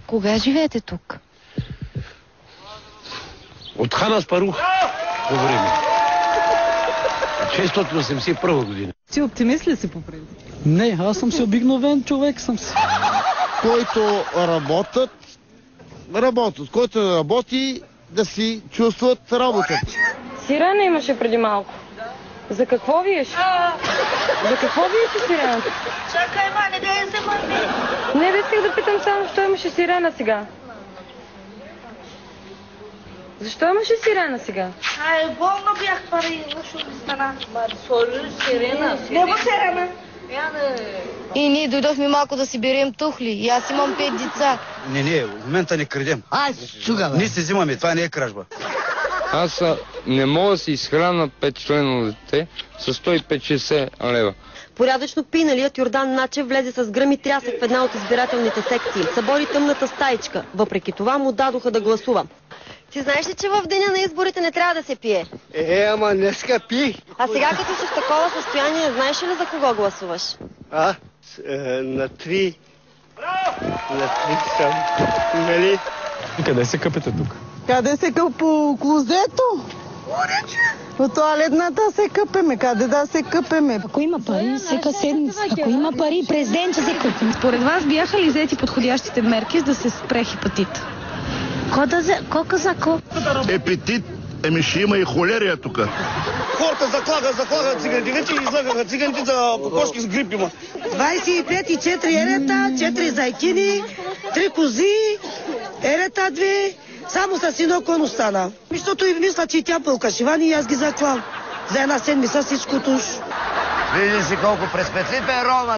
Кога живеете тук? От хан Аспарух по време. 681 година. Ти оптимист ли си по принцип? Не, аз съм си обикновен човек съм си. Който работят, който не работи, да си чувстват работата. Сирена имаше преди малко. За какво виеш? За какво виеше сирена? Чакай, не да я вземаме. Не, да исках да питам само, защо имаше сирена сега? Защо имаше сирена сега? Болно бях пари, защо ми стана? Сирена. Нема сирена. И ние дойдохме малко да си берем тухли. И аз имам 5 деца. Не, в момента не крадем. Ние се взимаме, това не е кражба. Аз не мога да си изхрана 5-членно дете с 150-60 лева. Порядъчно пиналият Йордан Начев влезе с гръм и трясък в една от избирателните секции. Събори тъмната стаичка. Въпреки това му дадоха да гласува. Ти знаеш ли, че в деня на изборите не трябва да се пие? Ама днеска пи. А сега като си в такова състояние, знаеш ли за кого гласуваш? На три. На три съм. Нали? Къде се къпете тук? Къде се къп по клозето? По тоалетната се къпеме. Къде да се къпеме? Ако има пари, всека седмица. Ако има пари, президент ще се къпим. Според вас бяха ли взети подходящите мерки, за да се спре хепатит? Колко за колко? Епетит, ще има и холерия тук. Хората заклагат циганите. Вече излагаха циганите за кокошки с грип има. 25 и 4 ерета, 4 зайкини, 3 кози, ерета 2. Само с едно кон остана. Защото и мисля, че и тя пълкашивани и аз ги заклам. За една седмица всичко туш. Види си колко през петли, Рома.